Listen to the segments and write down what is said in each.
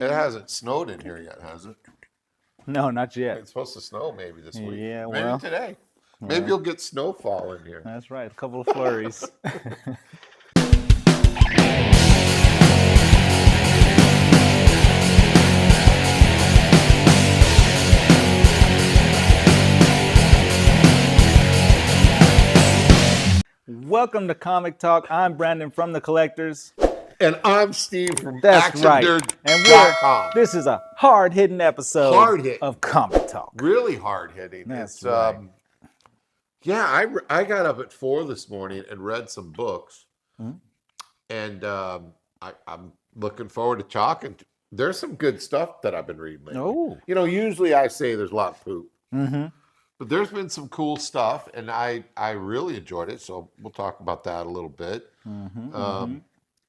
It hasn't snowed in here yet, has it? No, not yet. It's supposed to snow maybe this week. Yeah, maybe well, today. Maybe you'll get snowfall in here. That's right. A couple of flurries. Welcome to Comic Talk. I'm Brandon from The Collectors. And I'm Steve from That's right. ActionNerd.com. This is a hard-hitting episode of Comic Talk. Really hard-hitting. That's right. Yeah, I got up at 4 this morning and read some books. Mm-hmm. And I'm looking forward to talking. There's some good stuff that I've been reading lately. Oh. You know, usually I say there's a lot of poop. Mm-hmm. But there's been some cool stuff, and I really enjoyed it. So we'll talk about that a little bit.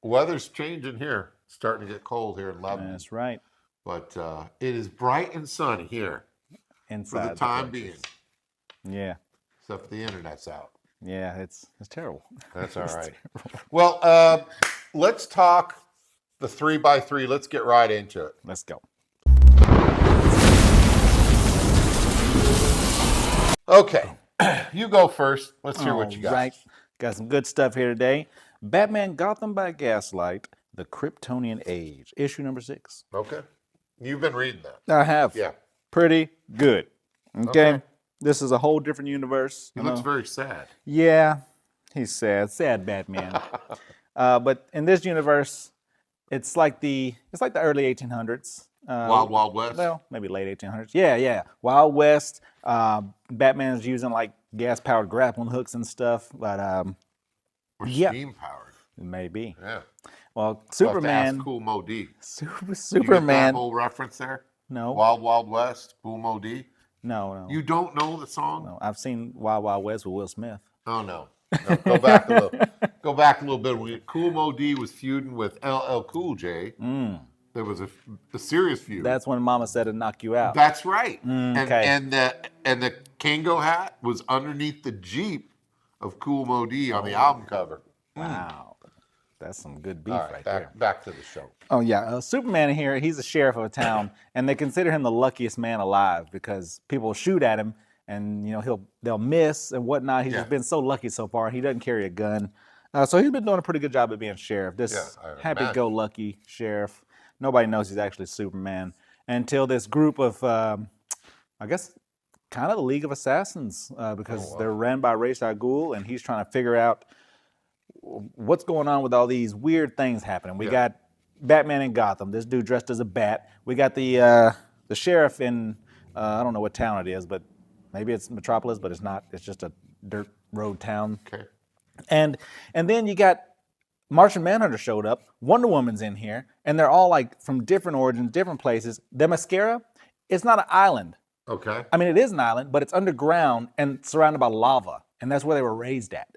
Weather's changing here. It's starting to get cold here in Lebanon. That's right. But it is bright and sunny here Inside for the time being. Yeah. Except the internet's out. Yeah, it's terrible. That's all right. Well, let's talk the 3x3. Let's get right into it. Let's go. Okay, you go first. Let's hear what you got. Right. Got some good stuff here today. Batman Gotham by Gaslight, The Kryptonian Age, issue number 6. Okay. You've been reading that. I have. Yeah. Pretty good. Okay. This is a whole different universe. He looks very sad. Yeah, he's sad. Sad Batman. But in this universe, it's like the early 1800s. Wild West? Well, maybe late 1800s. Yeah. Wild West. Batman's using like gas-powered grappling hooks and stuff, but or steam-powered. Maybe. Yeah. Well, Superman. Cool Mo D. Superman. You get that whole reference there? No. Wild West, Cool Mo D. No. You don't know the song? No. I've seen Wild West with Will Smith. Oh no. Go back a little. Go back a little bit. When Cool Mo D was feuding with LL Cool J. There was a serious feud. That's when Mama said to knock you out. That's right. Okay. And the Kango hat was underneath the Jeep of Cool Mo D on the album cover. Wow. That's some good beef right there. Back to the show. Oh, yeah. Superman here, he's a sheriff of a town, and they consider him the luckiest man alive because people shoot at him, and they'll miss and whatnot. He's just been so lucky so far. He doesn't carry a gun. So he's been doing a pretty good job of being sheriff. This happy-go-lucky sheriff. Nobody knows he's actually Superman until this group of, I guess, kind of the League of Assassins, because they're ran by Ra's al Ghul, and he's trying to figure out what's going on with all these weird things happening. We got Batman in Gotham. This dude dressed as a bat. We got the sheriff in, I don't know what town it is, but maybe it's Metropolis, but it's not. It's just a dirt road town. Okay. And then you got Martian Manhunter showed up. Wonder Woman's in here, and they're all like from different origins, different places. The Mascara, it's not an island. Okay. I mean, it is an island, but it's underground and surrounded by lava, and that's where they were raised at.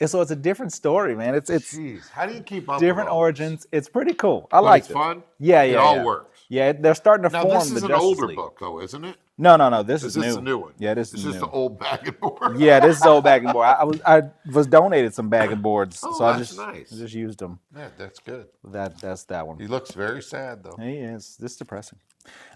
And so it's a different story, man. It's Jeez, how do you keep up different with all origins. It's pretty cool. I like it. It's fun? Yeah. It all works. Yeah, they're starting to form the Justice League. Now, this is an older book, though, isn't it? No. This is Is this new. a new one? Yeah, this is new. Is this the old bag and board? Yeah, this is old bag and board. I was donated some bag and boards, Oh, so I that's just nice. I just used them. Yeah, that's good. That's that one. He looks very sad, though. He is. This is depressing.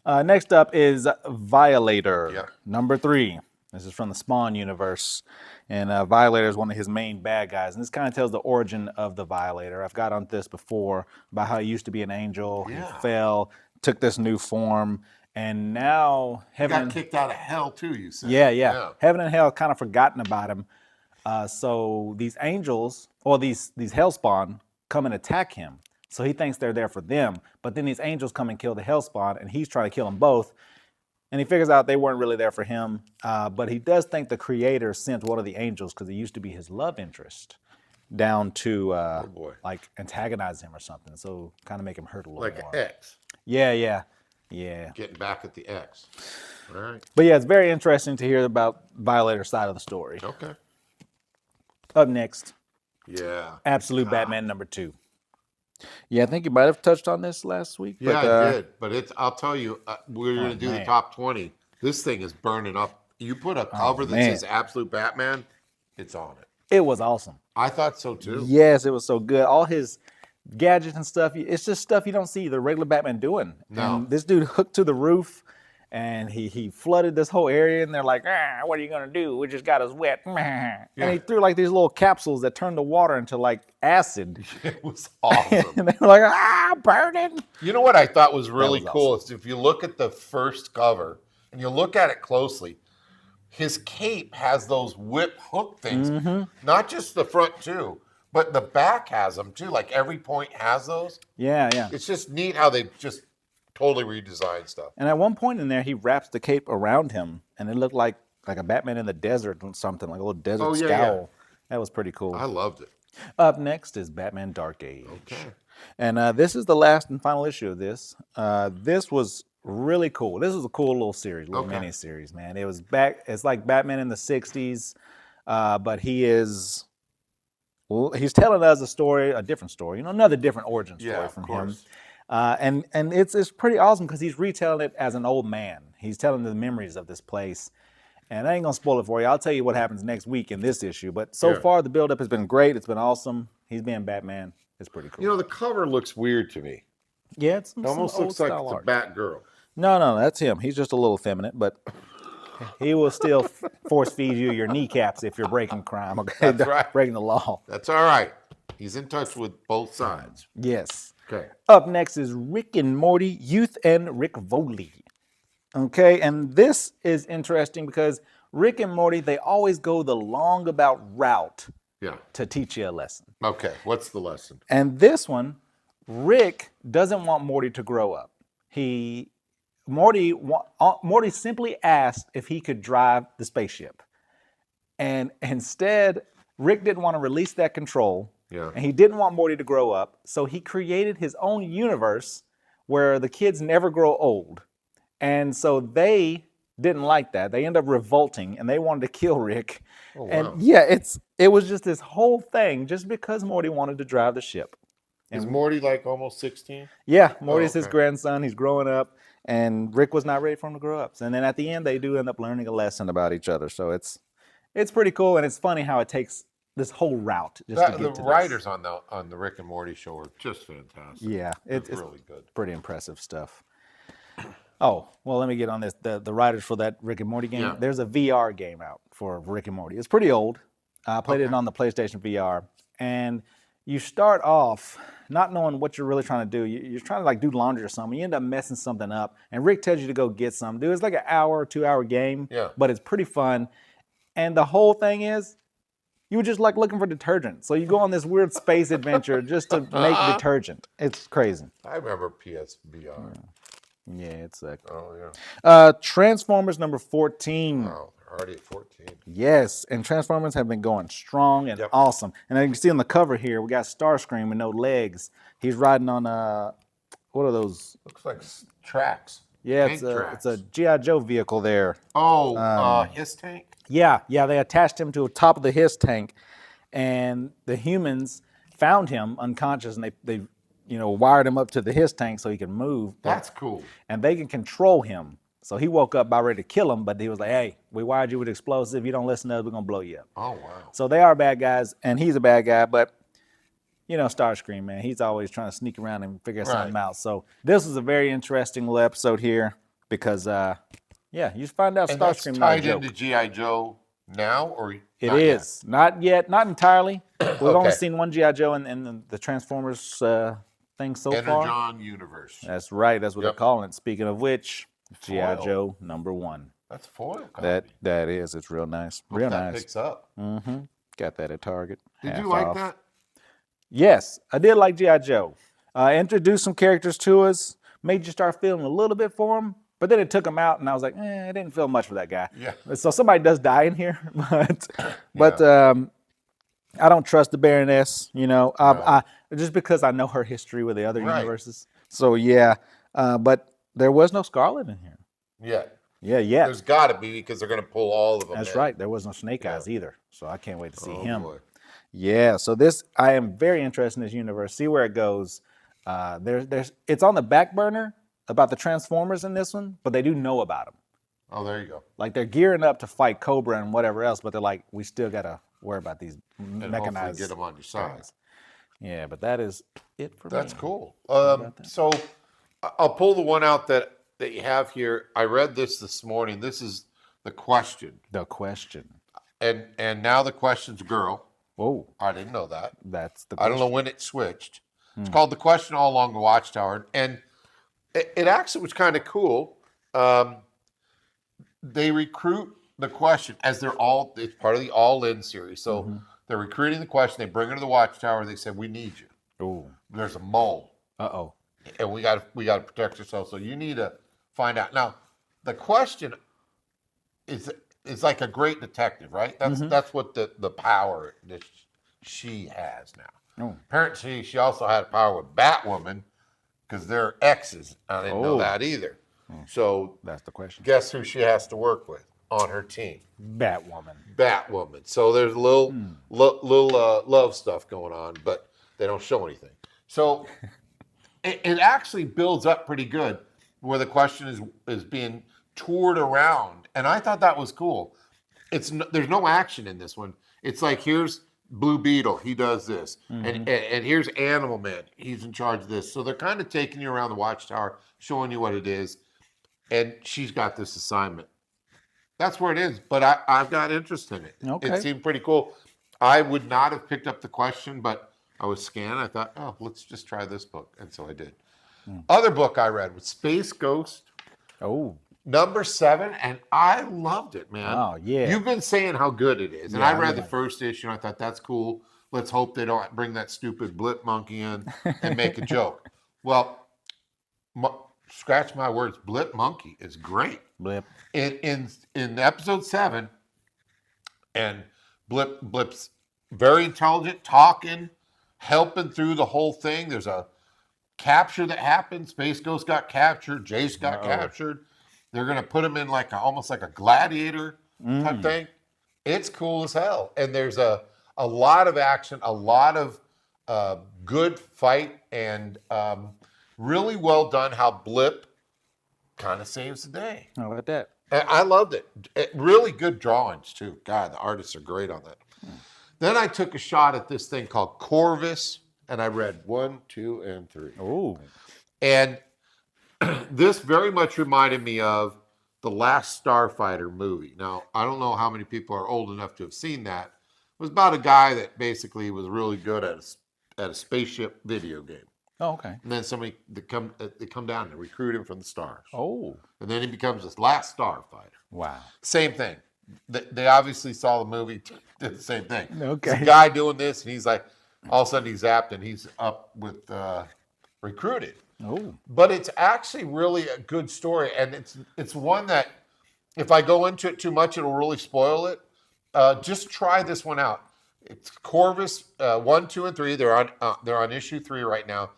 Next up is Violator, number 3. This is from the Spawn universe, and Violator is one of his main bad guys. And this kind of tells the origin of the Violator. I've got on this before about how he used to be an angel. He fell, took this new form, and now heaven got kicked out of hell too. You said. Yeah. Heaven and hell kind of forgotten about him. So these angels or these hellspawn come and attack him. So he thinks they're there for them, but then these angels come and kill the hellspawn, and he's trying to kill them both. And he figures out they weren't really there for him, but he does think the creator sent one of the angels, because he used to be his love interest, down to like antagonize him or something. So kind of make him hurt a little more. Like an X. Yeah. Getting back at the X. All right. But yeah, it's very interesting to hear about Violator's side of the story. Okay. Up next. Yeah. Absolute Batman number 2. Yeah, I think you might have touched on this last week. Yeah, I did. But I'll tell you, we're going to do the top 20. This thing is burning up. You put a cover that says Absolute Batman, it's on it. It was awesome. I thought so too. Yes, it was so good. All his gadgets and stuff. It's just stuff you don't see the regular Batman doing. No. And this dude hooked to the roof, and he flooded this whole area, and they're like, what are you gonna do? We just got us wet. And he threw like these little capsules that turned the water into like acid. It was awesome. And they were like, burning. You know what I thought was really was cool is if you look at the first cover and you look at it closely, his cape has those whip hook things. Not just the front too, but the back has them too. Like every point has those. Yeah. It's just neat how they just totally redesigned stuff. And at one point in there, he wraps the cape around him, and it looked like a Batman in the desert or something, like a little desert scowl. Yeah. That was pretty cool. I loved it. Up next is Batman Dark Age. Okay. And this is the last and final issue of this. This was really cool. This was a cool little series, mini series, man. It was it's like Batman in the 60s, but he's telling us a different story, another different origin story from him. And it's pretty awesome because he's retelling it as an old man. He's telling the memories of this place. And I ain't gonna spoil it for you. I'll tell you what happens next week in this issue. But so far the build-up has been great. It's been awesome. He's being Batman. It's pretty cool. The cover looks weird to me. Yeah, it almost looks like it's a Batgirl. No, that's him. He's just a little effeminate, but he will still force feed you your kneecaps if you're breaking crime. Okay, that's right. Breaking the law. That's all right. He's in touch with both sides. Yes. Okay. Up next is Rick and Morty, Youth and Rick Foley. Okay, and this is interesting because Rick and Morty, they always go the long about route to teach you a lesson. Okay, what's the lesson? And this one, Rick doesn't want Morty to grow up. Morty simply asked if he could drive the spaceship. And instead, Rick didn't want to release that control. Yeah. And he didn't want Morty to grow up. So he created his own universe where the kids never grow old. And so they didn't like that. They end up revolting and they wanted to kill Rick. Oh, wow. And yeah, it was just this whole thing just because Morty wanted to drive the ship. And is Morty like almost 16? Yeah, Morty's his grandson. He's growing up, and Rick was not ready for him to grow up. And then at the end, they do end up learning a lesson about each other. So it's pretty cool, and it's funny how it takes this whole route just to get to the writers on the Rick and Morty show are just fantastic. Yeah, it's really good. Pretty impressive stuff. Oh, well, let me get on this. The writers for that Rick and Morty game, there's a VR game out for Rick and Morty. It's pretty old. I played it on the PlayStation VR, and you start off not knowing what you're really trying to do. You're trying to like do laundry or something. You end up messing something up, and Rick tells you to go get something. Dude, it's like an hour, 2-hour game, but it's pretty fun. And the whole thing is, you were just like looking for detergent. So you go on this weird space adventure just to make detergent. It's crazy. I remember PSVR. Yeah, it's like. Oh, yeah. Transformers number 14. Wow, they're already at 14. Yes, and Transformers have been going strong and awesome. And you can see on the cover here, we got Starscream with no legs. He's riding on, what are those? Looks like tracks. Yeah, it's a G.I. Joe vehicle there. Oh, his tank? Yeah, they attached him to the top of the his tank, and the humans found him unconscious, and they wired him up to the his tank so he can move. That's cool. And they can control him. So he woke up about ready to kill him, but he was like, hey, we wired you with explosives. If you don't listen to us, we're going to blow you up. Oh, wow. So they are bad guys, and he's a bad guy, but, Starscream, man, he's always trying to sneak around and figure something out. So this was a very interesting little episode here because, you find out and Starscream tied into G.I. Joe now, or it is. Not yet, not entirely. We've only seen one G.I. Joe in the Transformers thing so far. Energon universe. That's right. That's what they're calling it. Speaking of which, G.I. Joe number 1. That's foil copy. That is. It's real nice. Hope real that nice. Picks up. Mm-hmm. Got that at Target. Did you like that? Yes, I did like G.I. Joe. Introduced some characters to us. Made you start feeling a little bit for them. But then it took him out, and I was like, I didn't feel much for that guy. Yeah. So somebody does die in here, but I don't trust the Baroness. I just because I know her history with the other universes. So but there was no Scarlet in here. Yeah. Yeah. There's got to be because they're going to pull all of them. That's right. There was no Snake Eyes either. So I can't wait to see him. Boy. Yeah. So I am very interested in this universe. See where it goes. It's on the back burner about the Transformers in this one, but they do know about them. Oh, there you go. Like they're gearing up to fight Cobra and whatever else, but they're like, we still got to worry about these and mechanized. Get them on your side. Yeah, but that is it for me. That's cool. about that? So I'll pull the one out that you have here. I read this morning. This is the question, The question. and now the question's girl. Oh, I didn't know that. that's the I question. don't know when it switched. It's called The Question All Along the Watchtower. And it actually was kind of cool. They recruit the question as it's part of the All In series. So they're recruiting the question. They bring her to the Watchtower. They say, we need you. Oh, There's a mole. uh-oh. And we got to protect yourself. So you need to find out. Now, the question is like a great detective, right? That's what the power that she has now. Oh. Apparently, she also had power with Batwoman because they're exes. I didn't know that either. So That's the question. guess who she has to work with on her team? Batwoman. So there's a little love stuff going on, but they don't show anything. So it actually builds up pretty good where the question is being toured around, and I thought that was cool. There's no action in this one. It's like, here's Blue Beetle, he does this, and here's Animal Man, he's in charge of this. So they're kind of taking you around the Watchtower, showing you what it is, and she's got this assignment. That's where it is, but I've got interest in it. Okay. It seemed pretty cool. I would not have picked up the question, but I was scanning. I thought, oh, let's just try this book, and so I did. Other book I read was Space Ghost. Oh. #7, and I loved it, man. Oh, yeah. You've been saying how good it is. And Yeah, I read the it. first issue, and I thought, that's cool. Let's hope they don't bring that stupid blip monkey in and make a joke. Well, scratch my words, Blip Monkey is great. Blip. In episode 7, and Blip's very intelligent, talking, helping through the whole thing. There's a capture that happened. Space Ghost got captured. Jace got captured. They're going to put him in almost like a gladiator type thing. It's cool as hell. And there's a lot of action, a lot of good fight, and really well done how Blip kind of saves the day. How about that? And I loved it. Really good drawings, too. God, the artists are great on that. Then I took a shot at this thing called Corvus, and I read 1, 2, and 3. Oh. And this very much reminded me of the Last Starfighter movie. Now, I don't know how many people are old enough to have seen that. It was about a guy that basically was really good at a spaceship video game. Oh, okay. And then they come down and recruit him from the stars. Oh. And then he becomes this Last Starfighter. Wow. Same thing. They obviously saw the movie, did the same thing. Okay. There's a guy doing this, and he's like, all of a sudden he's zapped, and he's up with recruited. Oh. But it's actually really a good story, and it's one that if I go into it too much, it'll really spoil it. Just try this one out. It's Corvus 1, 2, and 3. They're on issue 3 right now.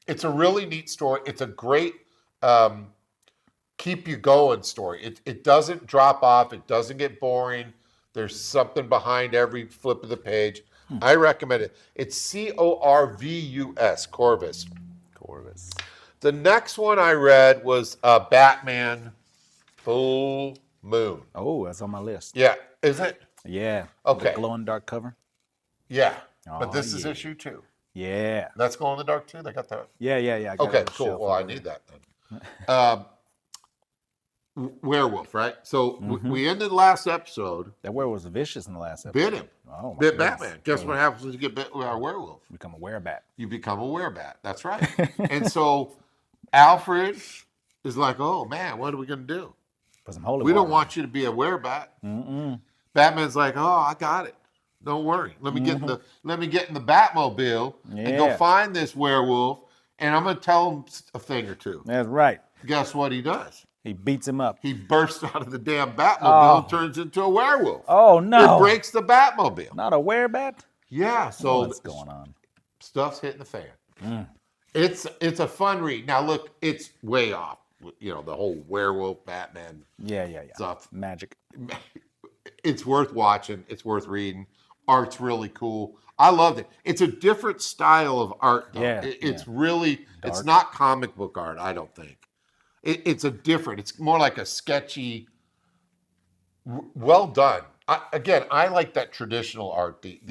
It's a really neat story. It's a great keep you going story. It doesn't drop off. It doesn't get boring. There's something behind every flip of the page. I recommend it. It's Corvus, Corvus. Corvus. The next one I read was Batman Full Moon. Oh, that's on my list. Yeah, is it? Yeah. Okay. The glow in the dark cover. Yeah, Oh, but this is yeah. issue 2. Yeah. That's glow in the dark too. They got that. Yeah. I got Okay, it on the cool. shelf Well, I over need there. that then. Werewolf, right? So we ended last episode. That werewolf was vicious in the last episode. Bit him. Oh, my Bit goodness. Batman. Guess what happens when you get bit by a werewolf? Become a werebat. You become a werebat. That's right. And so Alfred is like, oh man, what are we gonna do? Put some holy We don't water want you to be a werebat. Mm-mm. Batman's like, oh, I got it. Don't worry. Let me get in the Batmobile and go Yeah. find this werewolf, and I'm gonna tell him a thing or two. That's right. Guess what he does? He beats him up. He bursts out of the damn Batmobile Oh. and turns into a werewolf. Oh no! It breaks the Batmobile. Not a werebat. Yeah, so What's going on? stuff's hitting the fan. It's a fun read. Now look, it's way off. You know, the whole werewolf Batman Yeah. stuff. Magic. It's worth watching. It's worth reading. Art's really cool. I loved it. It's a different style of art, though. Yeah, It's really, it's Dark. not comic book art, I don't think. It's it's more like a sketchy, well done. I like that traditional art, the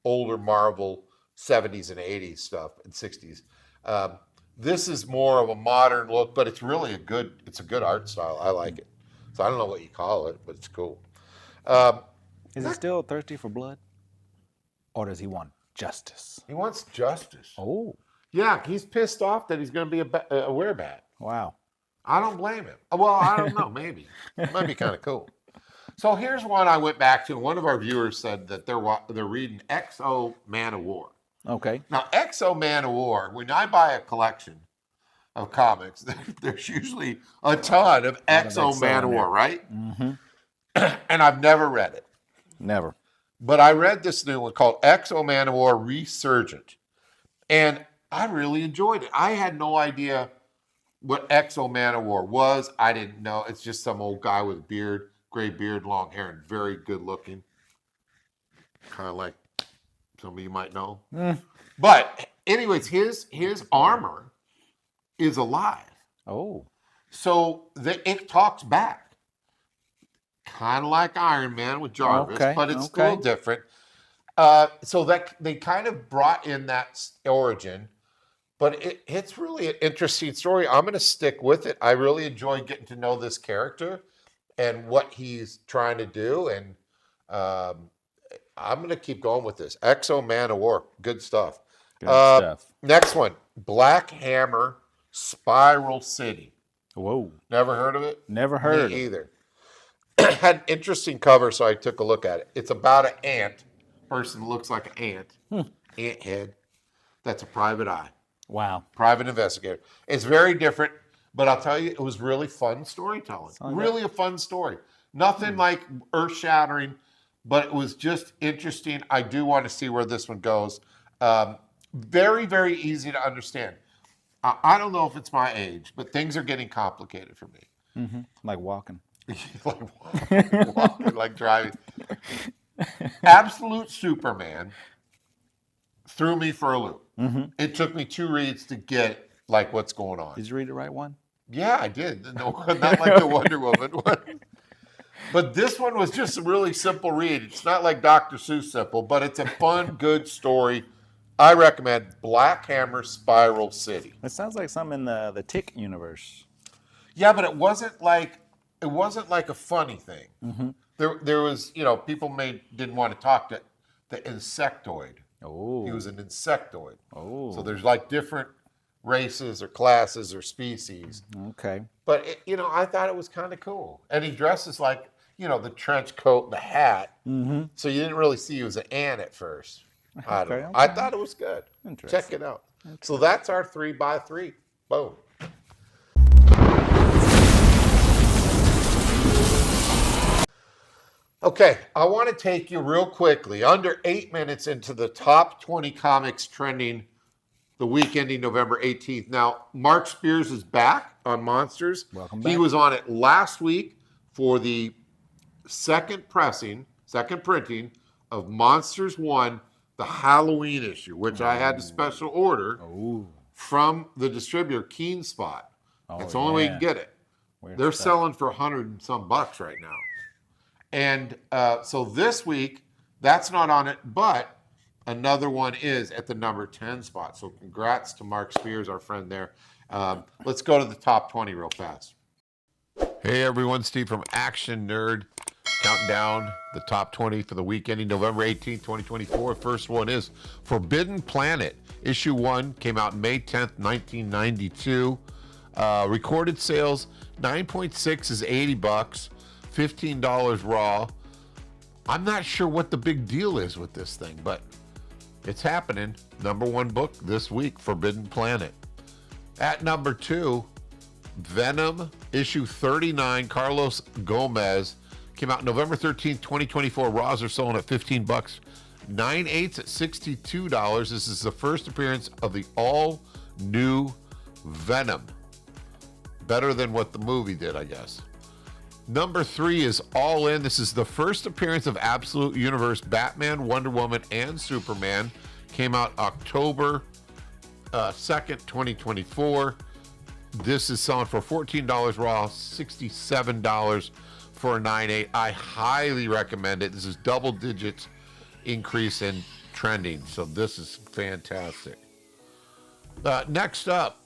older Marvel 70s and 80s stuff and 60s. This is more of a modern look, but it's really a good art style. I like it. So I don't know what you call it, but it's cool. Is he still thirsty for blood? Or does he want justice? He wants justice. Oh. Yeah, he's pissed off that he's going to be a werebat. Wow. I don't blame him. Well, I don't know. Maybe. It might be kind of cool. So here's one I went back to. One of our viewers said that they're reading XO Man of War. Okay. Now, XO Man of War, when I buy a collection of comics, there's usually a ton of XO Man of War, right? Mm-hmm. And I've never read it. Never. But I read this new one called XO Man of War Resurgent. And I really enjoyed it. I had no idea what XO Man of War was. I didn't know. It's just some old guy with a beard, gray beard, long hair, and very good looking. Kind of like some of you might know. But anyways, his armor is alive. Oh. So it talks back. Kind of like Iron Man with Jarvis, but it's a little different. So that they kind of brought in that origin, but it's really an interesting story. I'm going to stick with it. I really enjoy getting to know this character and what he's trying to do, and I'm going to keep going with this. XO Man of War, good stuff. Good stuff. Next one, Black Hammer Spiral City. Whoa. Never heard of it? Never heard Me either. Had an interesting cover, so I took a look at it. It's about an ant. Person looks like an ant. Ant head. That's a private eye. Wow. Private investigator. It's very different, but I'll tell you, it was really fun storytelling. Really a fun story. Nothing like earth-shattering, but it was just interesting. I do want to see where this one goes. Very, very easy to understand. I don't know if it's my age, but things are getting complicated for me. Mm-hmm. Like walking. walking, like driving. Absolute Superman threw me for a loop. Mm-hmm. It took me 2 reads to get like what's going on. Did you read the right one? Yeah, I did. No, not like the Wonder Woman one. But this one was just a really simple read. It's not like Dr. Seuss simple, but it's a fun, good story. I recommend Black Hammer Spiral City. It sounds like something in the Tick universe. Yeah, but it wasn't like a funny thing. Mm-hmm. There was, people didn't want to talk to the insectoid. Oh. He was an insectoid. Oh. So there's like different races or classes or species. Okay. But, I thought it was kind of cool. And he dresses like, the trench coat and the hat. Mm-hmm. So you didn't really see he was an ant at first. I don't know. I thought it was good. Check it out. So that's our 3x3. Boom. Okay, I want to take you real quickly, under 8 minutes, into the top 20 comics trending the week ending November 18th. Now, Mark Spears is back on Monsters. Welcome back. He was on it last week for the second printing of Monsters 1, the Halloween issue, which I had to special order from the distributor, Keen Spot. That's the only way you can get it. They're selling for $100 and some bucks right now. And so this week, that's not on it, but another one is at the number 10 spot. So congrats to Mark Spears, our friend there. Let's go to the top 20 real fast. Hey everyone, Steve from Action Nerd. Counting down the top 20 for the week ending November 18th, 2024. First one is Forbidden Planet. Issue 1 came out May 10th, 1992. Recorded sales, 9.6 is $80. $15 raw. I'm not sure what the big deal is with this thing, but it's happening. Number 1 book this week, Forbidden Planet. At number 2, Venom, issue 39, Carlos Gomez. Came out November 13th, 2024. Raws are selling at $15. 9/8 at $62. This is the first appearance of the all-new Venom. Better than what the movie did, I guess. Number 3 is All In. This is the first appearance of Absolute Universe Batman, Wonder Woman, and Superman. Came out October 2nd, 2024. This is selling for $14 raw, $67 for a 9/8. I highly recommend it. This is double digits increase in trending. So this is fantastic. Next up,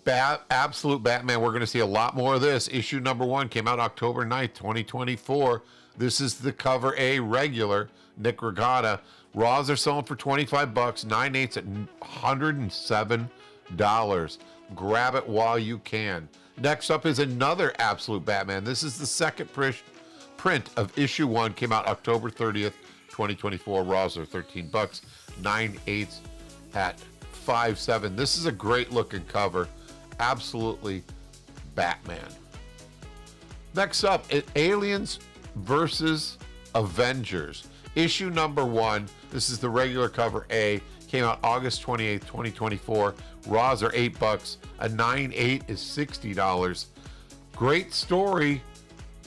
Absolute Batman. We're going to see a lot more of this. Issue number 1 came out October 9th, 2024. This is the cover A regular, Nick Regatta. Raws are selling for $25, 9/8 at $107. Grab it while you can. Next up is another Absolute Batman. This is the second print of issue 1. Came out October 30th, 2024. Raws are $13, 9/8 at $5.7. This is a great looking cover. Absolutely Batman. Next up, Aliens versus Avengers. Issue number 1. This is the regular cover A. Came out August 28th, 2024. Raws are $8. A 9/8 is $60. Great story.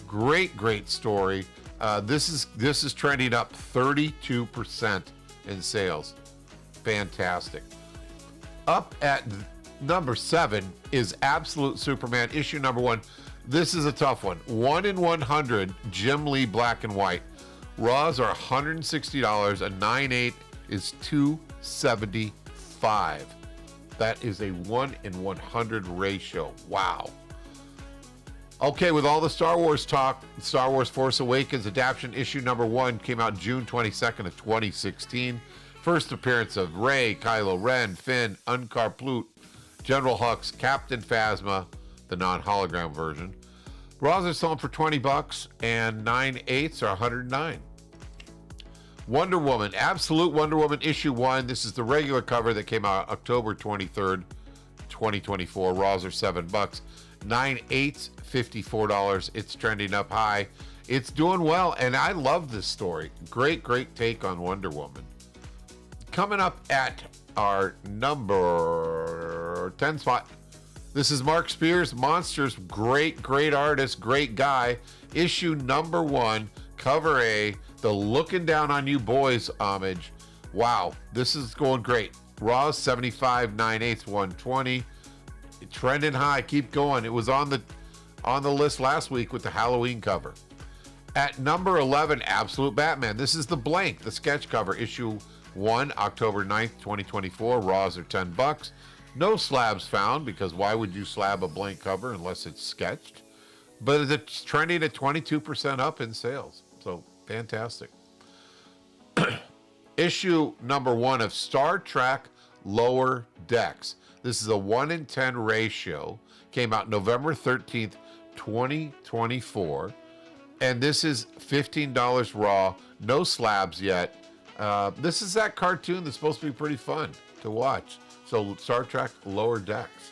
Great story. This is trending up 32% in sales. Fantastic. Up at number 7 is Absolute Superman, issue number 1. This is a tough one. 1 in 100, Jim Lee black and white. Raws are $160. A 9/8 is $275. That is a 1 in 100 ratio. Wow. Okay, with all the Star Wars talk, Star Wars Force Awakens adaptation issue number 1 came out June 22nd of 2016. First appearance of Rey, Kylo Ren, Finn, Unkar Plutt, General Hux, Captain Phasma, the non-hologram version. Raws are selling for $20 and 9/8 are $109. Wonder Woman, Absolute Wonder Woman issue 1. This is the regular cover that came out October 23rd, 2024. Raws are $7. 9/8, $54. It's trending up high. It's doing well, and I love this story. Great take on Wonder Woman. Coming up at our number 10 spot, this is Mark Spears, Monsters. Great artist, great guy. Issue number 1, cover A, the looking down on you boys homage. Wow, this is going great. Raws 75, 9/8, 120. Trending high, keep going. It was on the list last week with the Halloween cover. At number 11, Absolute Batman. This is the blank, the sketch cover, issue 1, October 9th, 2024. Raws are $10. No slabs found, because why would you slab a blank cover unless it's sketched? But it's trending at 22% up in sales. So fantastic. Issue number 1 of Star Trek Lower Decks. This is a 1 in 10 ratio. Came out November 13th, 2024. And this is $15 raw. No slabs yet. This is that cartoon that's supposed to be pretty fun to watch. So Star Trek Lower Decks.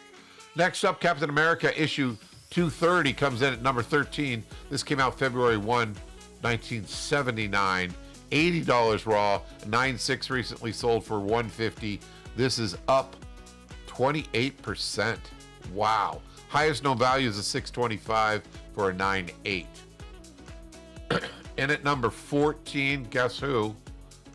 Next up, Captain America issue 230 comes in at number 13. This came out February 1, 1979. $80 raw. 9/6 recently sold for $150. This is up 28%. Wow. Highest known value is a $625 for a 9/8. And at number 14, guess who?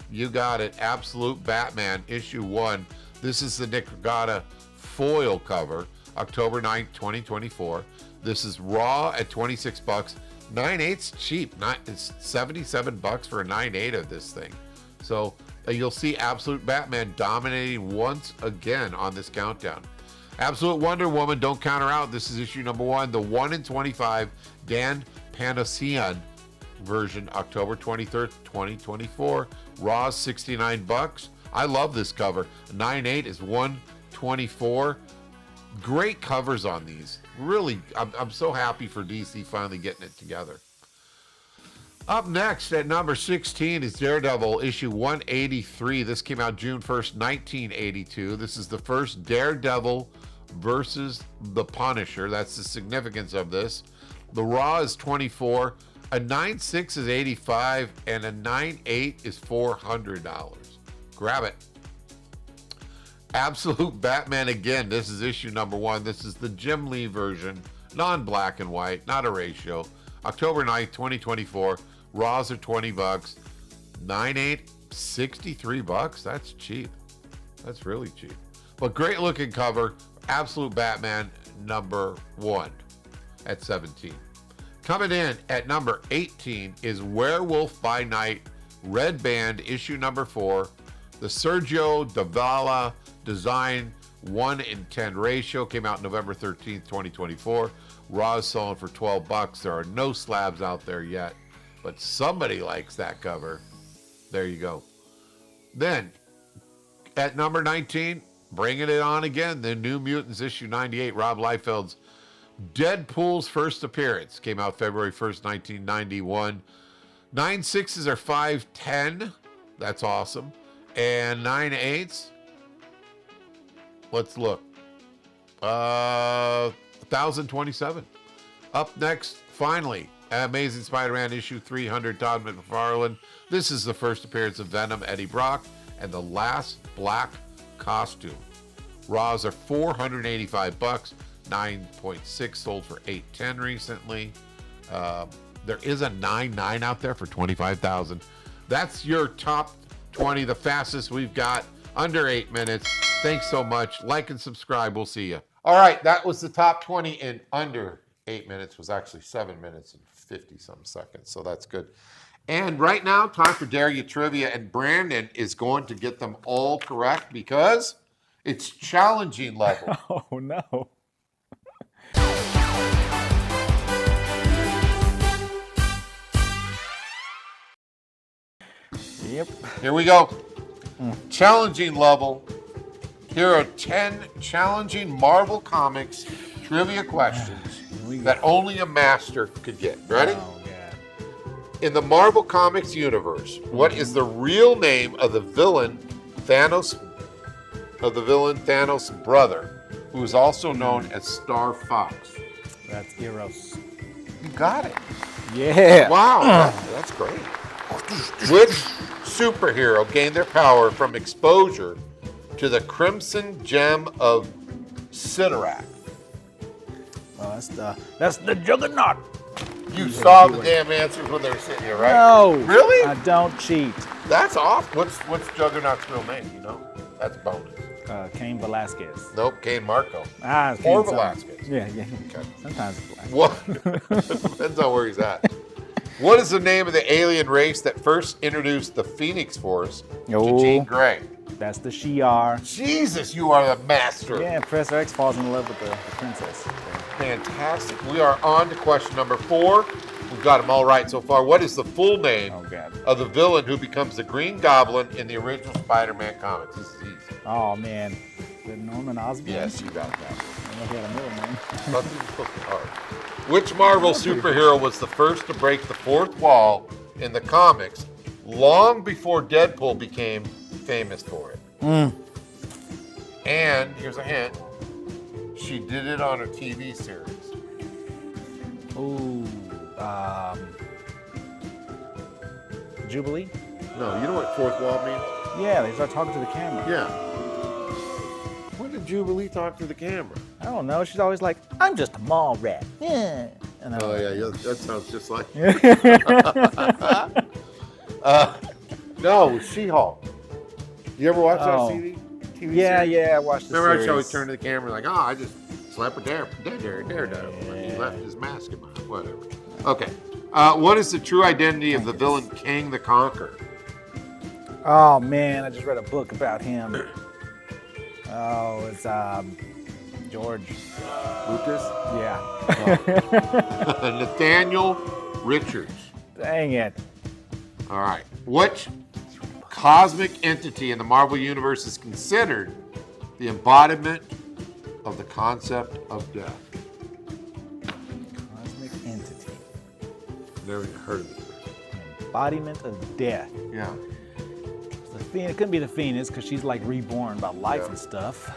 You got it. Absolute Batman, issue 1. This is the Nick Regatta foil cover, October 9th, 2024. This is raw at $26. 9/8's cheap. It's $77 for a 9/8 of this thing. So you'll see Absolute Batman dominating once again on this countdown. Absolute Wonder Woman, don't count her out. This is issue number 1, the 1 in 25 Dan Panosian version, October 23rd, 2024. Raw $69. I love this cover. 9/8 is $124. Great covers on these. Really, I'm so happy for DC finally getting it together. Up next at number 16 is Daredevil issue 183. This came out June 1st, 1982. This is the first Daredevil versus the Punisher. That's the significance of this. The raw is 24. A 9/6 is 85, and a 9/8 is $400. Grab it. Absolute Batman again. This is issue number 1. This is the Jim Lee version, non-black and white, not a ratio. October 9th, 2024. Raws are $20. 9/8, $63. That's cheap. That's really cheap. But great looking cover. Absolute Batman number 1 at 17. Coming in at number 18 is Werewolf by Night Red Band, issue number 4. The Sergio Davala design 1:10 ratio came out November 13th, 2024. Raw is selling for $12. There are no slabs out there yet, but somebody likes that cover. There you go. Then, at number 19, bringing it on again, the New Mutants issue 98, Rob Liefeld's Deadpool's first appearance. Came out February 1st, 1991. 9/6s are 510. That's awesome. And 9/8s, let's look. 1,027. Up next, finally, Amazing Spider-Man issue 300, Todd McFarlane. This is the first appearance of Venom, Eddie Brock, and the last black costume. Raws are $485. 9.6 sold for $810 recently. There is a 9.9 out there for $25,000. That's your top 20, the fastest we've got, under 8 minutes. Thanks so much. Like and subscribe. We'll see you. All right, that was the top 20 in under 8 minutes. Was actually 7 minutes and 50-some seconds, so that's good. And right now, time for Dare You Trivia, and Brandon is going to get them all correct because it's challenging level. Oh, no. Yep. Here we go. Challenging level. Here are 10 challenging Marvel Comics trivia questions that only a master could get. Ready? Oh, God. In the Marvel Comics universe, what is the real name of the villain Thanos' brother, who is also known as Star Fox? That's Eros. You got it. Yeah. Wow, that's great. Which superhero gained their power from exposure to the Crimson Gem of Sidorak? Well, that's the Juggernaut. You saw the damn answers when they were sitting here, right? No. Really? I don't cheat. That's off. What's Juggernaut's real name? You know, that's bonus. Cain Velasquez. Nope, Cain Marco. It's Or Cain Velasquez. Yeah. Okay. Sometimes it's Velasquez. What? Depends on where he's at. What is the name of the alien race that first introduced the Phoenix Force to Jean Grey? That's the Shi'ar. Jesus, you are the master. Yeah, Professor X falls in love with the princess. Fantastic. We are on to question number 4. We've got them all right so far. What is the full name of the villain who becomes the Green Goblin in the original Spider-Man comics? This is easy. Oh, man. Is it Norman Osborn? Yes, you got that. I don't know if he had a middle name. Nothing's supposed to be hard. Which Marvel superhero was the first to break the fourth wall in the comics long before Deadpool became famous for it? And here's a hint. She did it on a TV series. Ooh. Jubilee? No, you know what fourth wall means? Yeah, they start talking to the camera. Yeah. When did Jubilee talk to the camera? I don't know. She's always like, I'm just a mall rat. Yeah. And Oh, yeah, that sounds just like no, it was She-Hulk. You ever watch that TV Yeah, series? yeah, I watched the Remember series. how he turned to the camera like, I just slept with Daredevil. And he left his mask in my whatever. Okay. What is the true identity of the villain King the Conqueror? Oh, man, I just read a book about him. Oh, it's George Lucas? Yeah. Nathaniel Richards. Dang it. All right. Which cosmic entity in the Marvel Universe is considered the embodiment of the concept of death? Cosmic entity. Never heard of this. Embodiment of death. Yeah. It couldn't be the Phoenix because she's like reborn by life and stuff.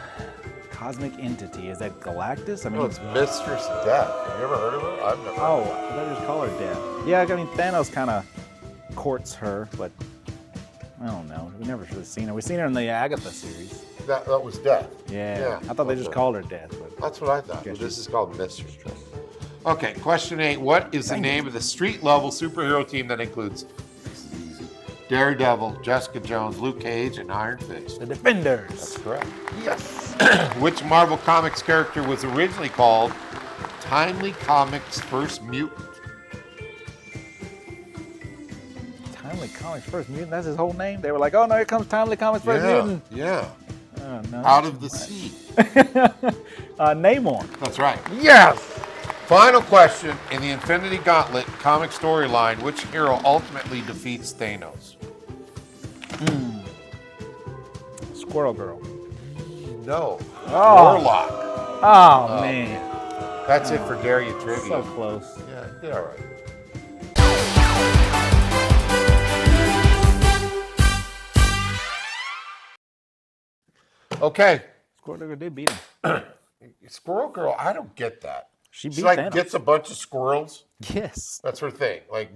Cosmic entity. Is that Galactus? I mean, No, it's Mistress Death. Have you ever heard of her? I've never heard of her. I thought you just call her Death. Yeah, I mean, Thanos kind of courts her, but I don't know. We never should have seen her. We've seen her in the Agatha series. That was Death. Yeah. I thought they just called her Death. But that's what I thought. But this is called Mistress Death. Okay, question 8. What is the name of the street-level superhero team that includes, this is easy, Daredevil, Jessica Jones, Luke Cage, and Iron Fist? The Defenders. That's correct. Yes. Which Marvel Comics character was originally called Timely Comics' first mutant? Timely Comics First Mutant. That's his whole name. They were like, oh no, here comes Timely Comics First Mutant. Yeah. Oh, no. Out of the sea. Namor. That's right. Yes. Final question. In the Infinity Gauntlet comic storyline, which hero ultimately defeats Thanos? Squirrel Girl. No. Oh. Warlock. Oh, man. That's it for Dare You Trivia. So close. Yeah, did all right. Okay. Squirrel Girl did beat him. Squirrel Girl, I don't get that. She beat She like Thanos. gets a bunch of squirrels. Yes. That's her thing. Like,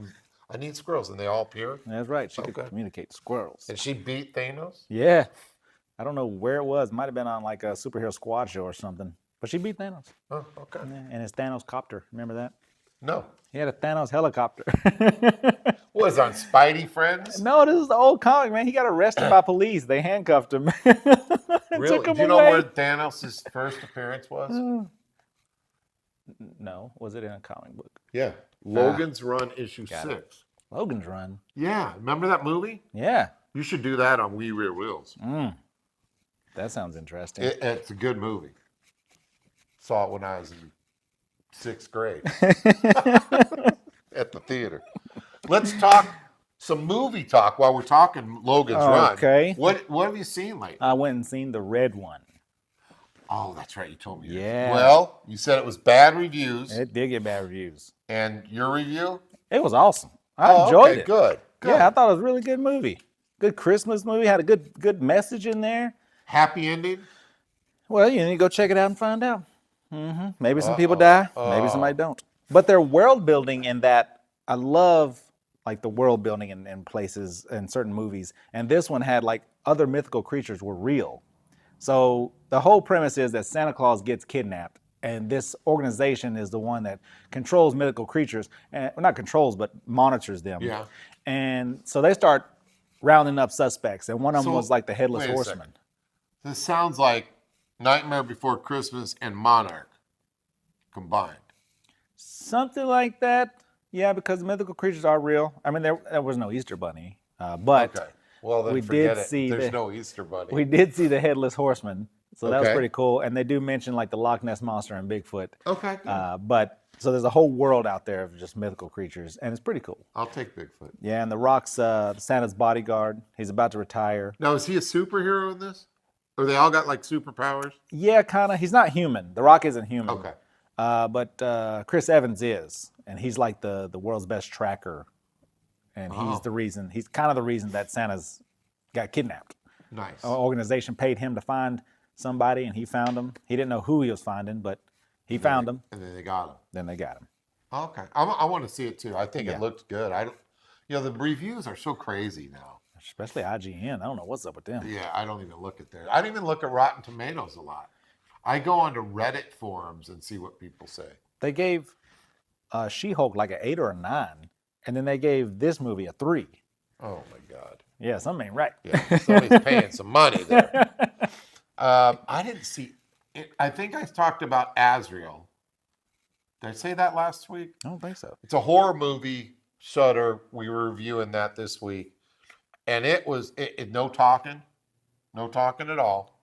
I need squirrels, and they all appear. That's right. She Okay. could communicate squirrels. And she beat Thanos? Yeah. I don't know where it was. Might have been on like a superhero squad show or something. But she beat Thanos. Oh, okay. Yeah, and his Thanos copter. Remember that? No. He had a Thanos helicopter. What is on Spidey Friends? No, this is the old comic, man. He got arrested by police. They handcuffed him. Really? Took him Do you know away. where Thanos' first appearance was? No. Was it in a comic book? Yeah. Logan's Run issue Got 6. it. Logan's Run. Yeah. Remember that movie? Yeah. You should do that on We Rear Wheels. That sounds interesting. It's a good movie. Saw it when I was in 6th grade at the theater. Let's talk some movie talk while we're talking Logan's Run. Okay. What have you seen lately? I went and seen the red one. Oh, that's right. You told me. Yeah. Well, you said it was bad reviews. It did get bad reviews. And your review? It was awesome. I enjoyed okay, it. Good. Yeah, I thought it was a really good movie. Good Christmas movie. Had a good message in there. Happy ending? Well, you need to go check it out and find out. Maybe some people die. Maybe somebody don't. But their world building in that, I love like the world building in places in certain movies. And this one had like other mythical creatures were real. So the whole premise is that Santa Claus gets kidnapped. And this organization is the one that controls mythical creatures. And well, not controls, but monitors them. Yeah. And so they start rounding up suspects. And one of them was like the Headless wait a Horseman. second. This sounds like Nightmare Before Christmas and Monarch combined. Something like that. Yeah, because mythical creatures are real. I mean, there was no Easter Bunny. But Okay. Well, then we forget did it. see There's the- no Easter Bunny. we did see the Headless Horseman. So that was Okay. pretty cool. And they do mention like the Loch Ness Monster and Bigfoot. Okay, good. But so there's a whole world out there of just mythical creatures. And it's pretty cool. I'll take Bigfoot. Yeah, and The Rock's Santa's bodyguard. He's about to retire. Now, is he a superhero in this? Or they all got like superpowers? Yeah, kind of. He's not human. The Rock isn't human. Okay. But Chris Evans is. And he's like the world's best tracker. And he's the reason, he's kind of the reason that Santa's got kidnapped. Nice. An organization paid him to find somebody, and he found him. He didn't know who he was finding, but he found him. And then they got him. Then they got him. Okay. I want to see it too. I think Yeah. it looked good. I don't. The reviews are so crazy now. Especially IGN. I don't know what's up with them. Yeah, I don't even look at theirs. I don't even look at Rotten Tomatoes a lot. I go onto Reddit forums and see what people say. They gave She-Hulk like an 8 or a 9, and then they gave this movie a 3. Oh my God. Yeah, something ain't right. Yeah, somebody's paying some money there. I didn't see it. I think I talked about Azrael. Did I say that last week? I don't think so. It's a horror movie, Shudder. We were reviewing that this week. And it was no talking at all.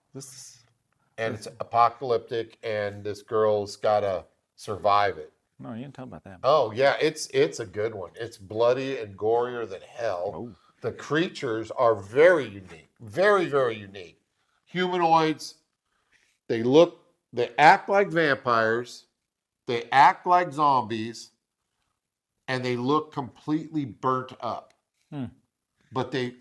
And it's apocalyptic, and this girl's got to survive it. No, you didn't tell about that. Oh, yeah, it's a good one. It's bloody and gorier than hell. Oh. The creatures are very unique, very, very unique. Humanoids, they act like vampires, they act like zombies, and they look completely burnt up. But they're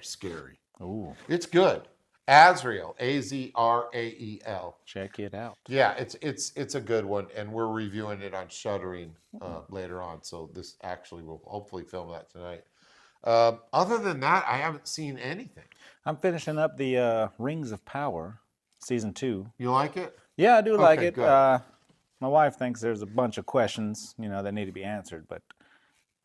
scary. Ooh, It's good. Azrael, Azrael. check it out. Yeah, it's a good one, and we're reviewing it on Shuddering later on. So this actually will hopefully film that tonight. Other than that, I haven't seen anything. I'm finishing up the Rings of Power, season 2. You like it? Yeah, I do like Okay, it. good. My wife thinks there's a bunch of questions, that need to be answered, but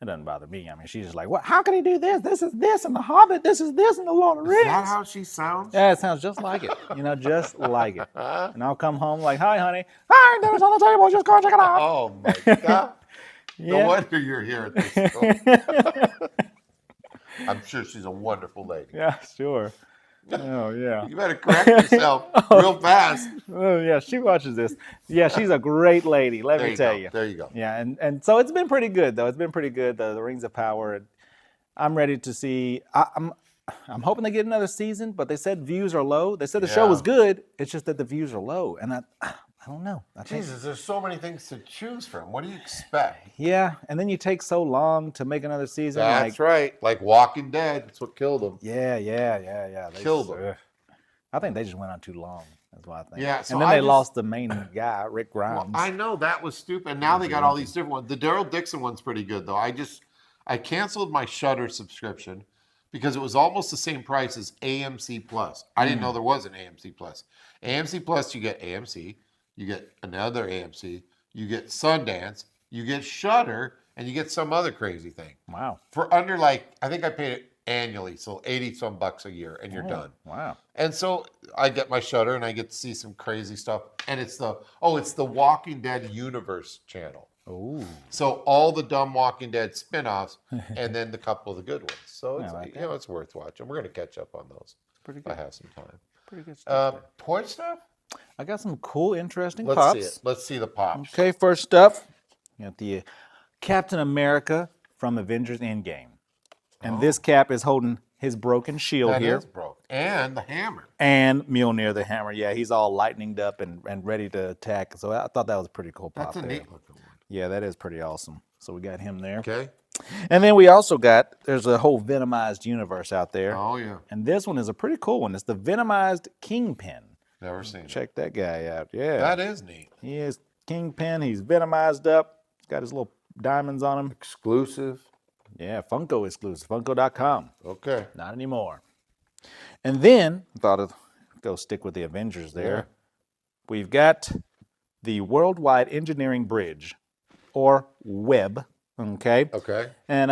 it doesn't bother me. I mean, she's just like, "What? How can he do this? This is this, and The Hobbit. This is this, and The Lord of the Is Rings." that how she sounds? Yeah, it sounds just like it. Just like it. And I'll come home like, "Hi, honey. Hi, dinner's on the table. Just go and check it out." Oh my God! No Yeah. wonder you're here at this school. I'm sure she's a wonderful lady. Yeah, sure. Oh, yeah. You better correct yourself real fast. Oh, yeah, she watches this. Yeah, she's a great lady, let There me you tell go. you. There you go. Yeah, and so it's been pretty good, though. It's been pretty good, the Rings of Power. I'm ready to see. I'm hoping they get another season, but they said views are low. They said the show was Yeah. good. It's just that the views are low, and I don't know. I think, Jesus, there's so many things to choose from. What do you expect? yeah, and then you take so long to make another season. That's right. Like Walking Dead. That's what killed them. Yeah. They Killed just, them. I think they just went on too long. That's what I think. Yeah, so and then I they just- lost the main guy, Rick Grimes. Well, I know that was stupid. Now they got all these different ones. The Daryl Dixon one's pretty good though. I canceled my Shudder subscription because it was almost the same price as AMC Plus. I didn't know there was an AMC Plus. AMC Plus, you get AMC, you get another AMC, you get Sundance, you get Shudder, and you get some other crazy thing. Wow. For under like, I think I paid it annually, so 80 some bucks a year, and you're done. Wow. And so I get my Shudder and I get to see some crazy stuff. And it's the Walking Dead Universe channel. Ooh. So all the dumb Walking Dead spin-offs and then the couple of the good ones. So it's like it's worth watching. We're gonna catch up on those Pretty if I good. have some time. Pretty good stuff. Toy stuff? I got some cool, interesting Let's pops. see it. Let's see the pops. Okay, first up, you got the Captain America from Avengers Endgame. And this cap is holding his broken shield That here. is broke. And the hammer. And Mjolnir the hammer. Yeah, he's all lightninged up and ready to attack. So I thought that was a pretty cool pop That's a there. neat looking one. Yeah, that is pretty awesome. So we got him there. Okay. And then we also got, there's a whole Venomized universe out there. Oh yeah. And this one is a pretty cool one. It's the Venomized Kingpin. Never seen it. Check that guy out. Yeah. That is neat. He is Kingpin. He's Venomized up. He's got his little diamonds on him. Exclusive. Yeah, Funko exclusive. Funko.com. Okay. Not anymore. And then, thought I'd go stick with the Avengers there. Yeah. We've got the Worldwide Engineering Bridge, or WEB. Okay. Okay. And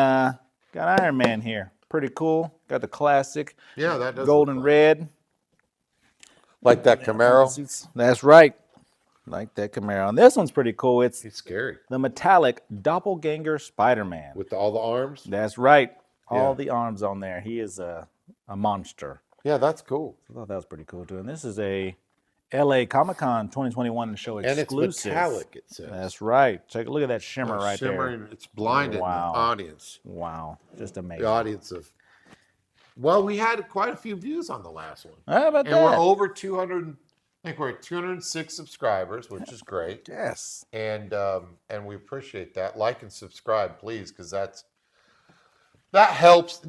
got Iron Man here. Pretty cool. Got the classic Yeah, that does gold and red. like that Camaro. That's right. Like that Camaro. And this one's pretty cool. It's He's scary. the metallic doppelganger Spider-Man. With all the arms. That's right. All Yeah. the arms on there. He is a monster. Yeah, that's cool. I thought that was pretty cool too. And this is a LA Comic-Con 2021 show And it's exclusive. metallic, it says. That's right. Take a look at that shimmer right Shimmering, it's blinding Wow. the audience. there. Wow. Just amazing. The audience of. Well, we had quite a few views on the last one. How about And that? we're over 200, I think we're at 206 subscribers, which is great. Yes. And we appreciate that. Like and subscribe, please, because that helps.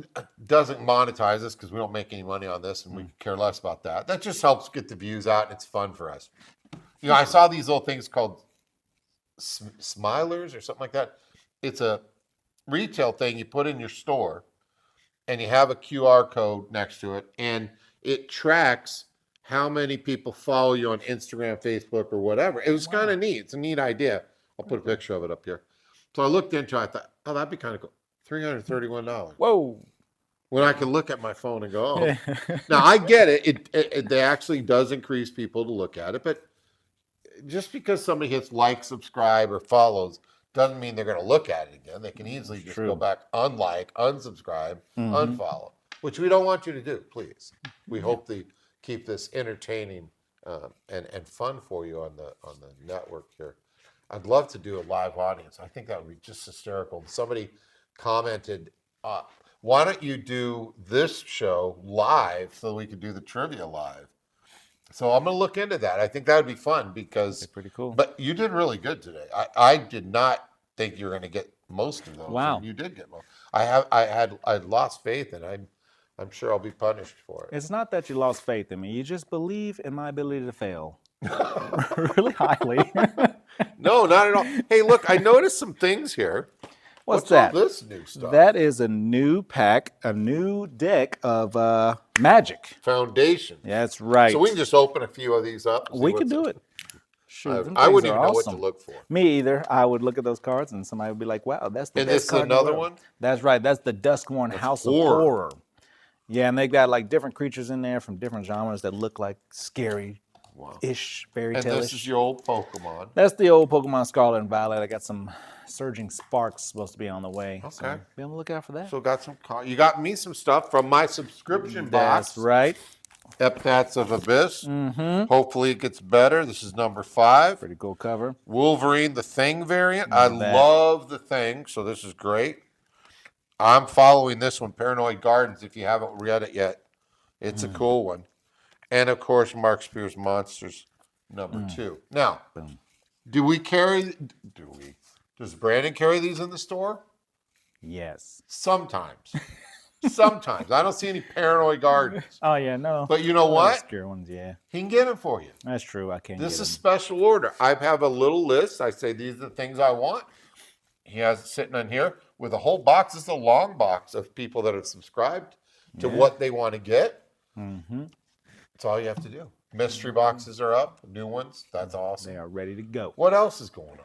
Doesn't monetize us because we don't make any money on this, and we care less about that. That just helps get the views out, and it's fun for us. You know, I saw these little things called Smilers or something like that. It's a retail thing you put in your store, and you have a QR code next to it, and it tracks how many people follow you on Instagram, Facebook, or whatever. It was kind of neat. It's a neat idea. I'll put a picture of it up here. So I looked into it. I thought, oh, that'd be kind of cool. $331. Whoa. When I can look at my phone and go, oh. Now, I get it. It actually does increase people to look at it. But just because somebody hits like, subscribe, or follows doesn't mean they're going to look at it again. They can easily just True. go back, unlike, unsubscribe, unfollow, which we don't want you to do, please. We hope to keep this entertaining and fun for you on the network here. I'd love to do a live audience. I think that would be just hysterical. Somebody commented, why don't you do this show live so we could do the trivia live? So I'm going to look into that. I think that would be fun because, Pretty cool. but you did really good today. I did not think you were going to get most of those. Wow. And you did get most. I lost faith, and I'm sure I'll be punished for it. It's not that you lost faith in me. You just believe in my ability to fail. Really highly. No, not at all. Hey, look, I noticed some things here. What's that? all this new stuff? That is a new pack, a new deck of Magic. Foundation. That's right. So we can just open a few of these up. and see We what's could do in it. Shoot, them I things wouldn't are even know awesome. what to look for. Me either. I would look at those cards and somebody would be like, wow, that's the And best this is card in the another world. one? That's right. That's the Duskworn House of horror. Horror. Yeah, and they got like different creatures in there from different genres that look like scary ish fairy And tale. this is your old Pokemon. That's the old Pokemon Scarlet and Violet. I got some Surging Sparks supposed to be on the way. Okay. So be on the lookout for that. So got some. You got me some stuff from my subscription box. That's right. Epithets of Abyss. Hopefully it gets better. This is number 5. Pretty cool cover. Wolverine, the Thing variant. I love the Thing, so this is great. I'm following this one, Paranoid Gardens, if you haven't read it yet. It's a cool one. And, of course, Mark Spears' Monsters, number 2. Now, does Brandon carry these in the store? Yes. Sometimes. Sometimes. I don't see any Paranoid Gardens. Oh, yeah, no. But you know what? Obscure ones, yeah. He can get them for you. That's true. I can't This get is them. special order. I have a little list. I say these are the things I want. He has it sitting on here with a whole box. This is a long box of people that have subscribed to what they want to get. That's all you have to do. Mystery boxes are up, new ones. That's awesome. They are ready to go. What else is going on?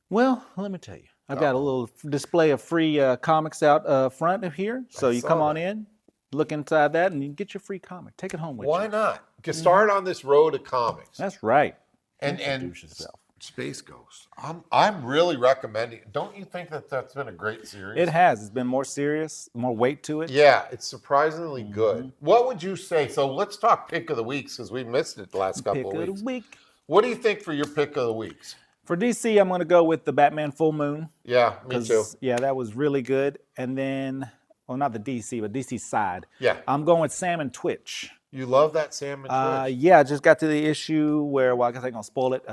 Well, let me tell you. I've got a little display of free comics out front of here. So you come on in, look inside that, and you get your free comic. Take it home with you. Why not? Get started on this road of comics. That's right. And Introduce yourself. Space Ghost. I'm really recommending. Don't you think that that's been a great series? It has. It's been more serious, more weight to it. Yeah, it's surprisingly good. What would you say? So let's talk pick of the weeks because we missed it the last couple of weeks. Pick of the week. What do you think for your pick of the weeks? For DC, I'm going to go with the Batman Full Moon. Yeah, me too. Yeah, that was really good. And then, well, not the DC, but DC side. Yeah. I'm going with Sam and Twitch. You love that Sam and Twitch? Yeah, I just got to the issue where, well, I guess I'm going to spoil it.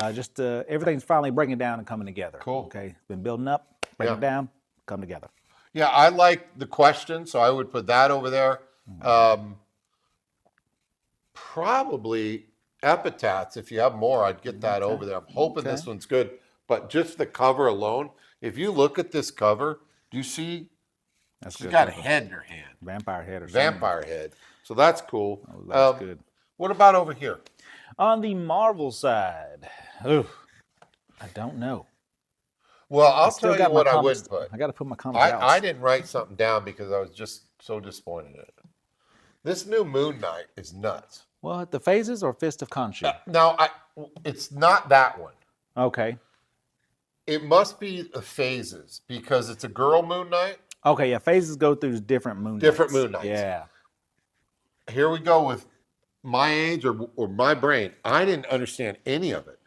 Everything's finally breaking down and coming together. Cool. Okay, it's been building up, breaking down, come together. Yeah, I like the question, so I would put that over there. Probably Epithets. If you have more, I'd get that over there. I'm hoping this one's good. But just the cover alone, if you look at this cover, do you see? She's got a head in her hand. Vampire head or something. Vampire head. So that's cool. That's good. What about over here? On the Marvel side, I don't know. Well, I'll tell you what I would put. I got to put my comics out. I didn't write something down because I was just so disappointed in it. This new Moon Knight is nuts. What, the Phases or Fist of Khonshu? No, it's not that one. Okay. It must be the Phases because it's a girl Moon Knight. Okay, yeah, Phases go through different Moon Knights. Different Moon Knights. Yeah. Here we go with my age or my brain. I didn't understand any of it.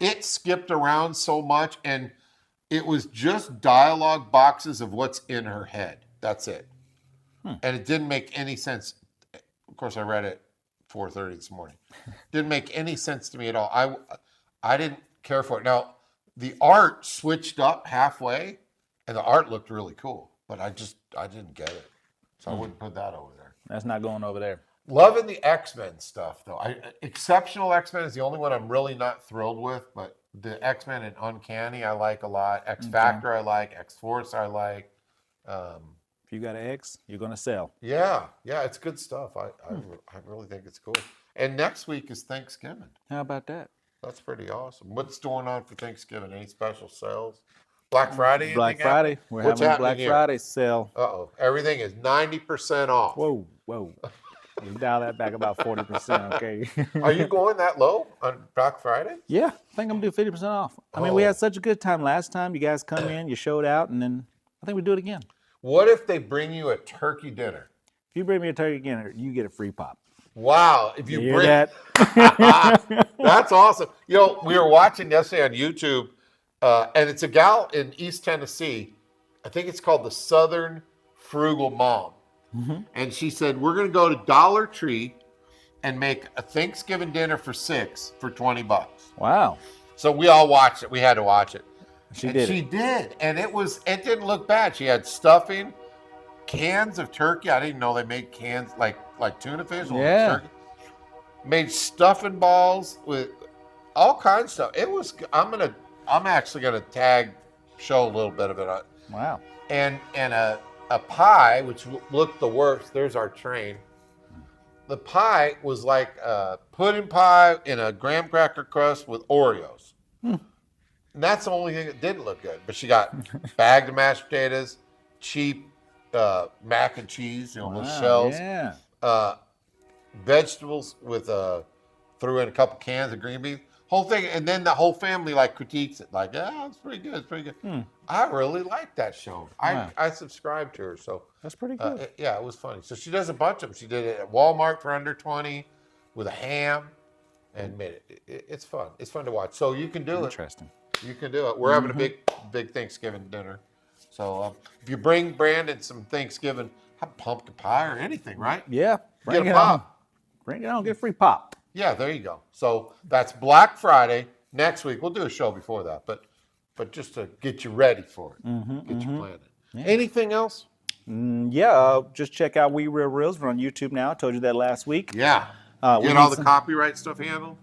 It skipped around so much, and it was just dialogue boxes of what's in her head. That's it. And it didn't make any sense. Of course, I read it 4:30 this morning. Didn't make any sense to me at all. I didn't care for it. Now, the art switched up halfway, and the art looked really cool, but I didn't get it. So I wouldn't put that over there. That's not going over there. Loving the X-Men stuff, though. Exceptional X-Men is the only one I'm really not thrilled with, but the X-Men and Uncanny I like a lot. X-Factor I like. X-Force I like. If you got an X, you're going to sell. Yeah, it's good stuff. I really think it's cool. And next week is Thanksgiving. How about that? That's pretty awesome. What's going on for Thanksgiving? Any special sales? Black Friday? Black Friday. We're having a Black Friday sale. Uh-oh. Everything is 90% off. Whoa. You dial that back about 40%, okay? Are you going that low on Black Friday? Yeah, I think I'm going to do 50% off. I mean, we had such a good time last time. You guys come in, you showed out, and then I think we do it again. What if they bring you a turkey dinner? If you bring me a turkey dinner, you get a free pop. Wow. If you bring that? That's awesome. You know, we were watching yesterday on YouTube, and it's a gal in East Tennessee. I think it's called the Southern Frugal Mom. And she said, we're going to go to Dollar Tree and make a Thanksgiving dinner for 6 for $20. Wow. So we all watched it. We had to watch it. She did. And it didn't look bad. She had stuffing, cans of turkey. I didn't know they made cans like tuna fish. Yeah. Turkey. Made stuffing balls with all kinds of stuff. It was, I'm actually going to show a little bit of it. Wow. And a pie, which looked the worst. There's our train. The pie was like a pudding pie in a graham cracker crust with Oreos. And that's the only thing that didn't look good. But she got bagged of mashed potatoes, cheap mac and cheese, with shells. Yeah. Vegetables with threw in a couple cans of green beans. Whole thing, and then the whole family like critiques it, like, yeah, it's pretty good, it's pretty good. I really like that show. Wow. I subscribe to her, so That's pretty good. yeah, it was funny. So she does a bunch of them. She did it at Walmart for under 20 with a ham, and made it's fun. It's fun to watch. So you can do it. Interesting. You can do it. We're having a big Thanksgiving dinner. So if you bring Brandon some Thanksgiving, have pumpkin pie or anything, right? Yeah. Get a pop. Bring it on. Get a free pop. Yeah, there you go. So that's Black Friday. Next week, we'll do a show before that, but just to get you ready for it, get you planning. Yeah. Anything else? Just check out We Real Reels. We're on YouTube now. I told you that last week. Yeah. Get all the copyright stuff handled?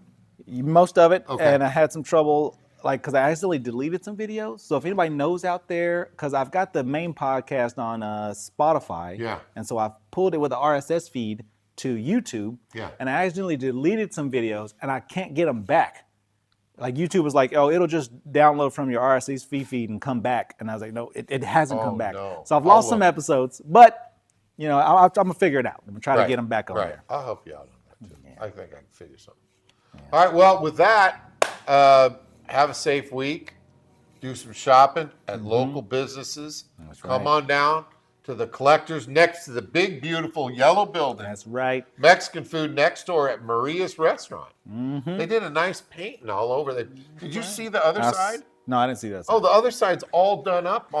Most of it. Okay. And I had some trouble, because I accidentally deleted some videos. So if anybody knows out there, because I've got the main podcast on Spotify. Yeah. And so I've pulled it with the RSS feed to YouTube. Yeah. And I accidentally deleted some videos, and I can't get them back. Like YouTube was like, oh, it'll just download from your RSS feed and come back. And I was like, no, it hasn't come back. No. So I've lost some episodes, but I'm gonna figure it out. I'm gonna try to get them back on there. I'll help you out on that too. Yeah. I think I can figure something. Yeah. All right. Well, with that, have a safe week. Do some shopping at local businesses. That's right. Come on down to the Collectors next to the big, beautiful yellow building. That's right. Mexican food next door at Maria's Restaurant. They did a nice painting all over. Did you see the other side? No, I didn't see that side. Oh, the other side's all done up,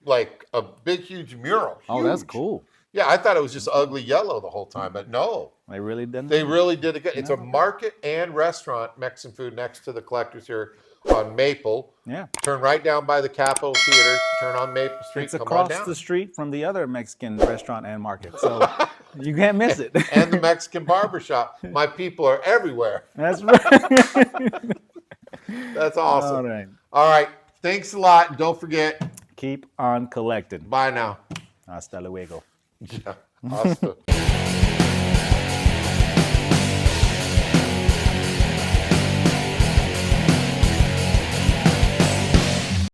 like a big, huge mural. Oh, that's cool. Yeah, I thought it was just ugly yellow the whole time, but no. They really did. They really did it good. It's a market and restaurant, Mexican food, next to the Collectors here on Maple. Yeah. Turn right down by the Capitol Theater. Turn on Maple Street. It's come across on down. the street from the other Mexican restaurant and market, so you can't miss it. And the Mexican barbershop. My people are everywhere. That's right. That's awesome. All right. All right. Thanks a lot. And don't forget. Keep on collecting. Bye now. Hasta luego. Yeah. Hasta.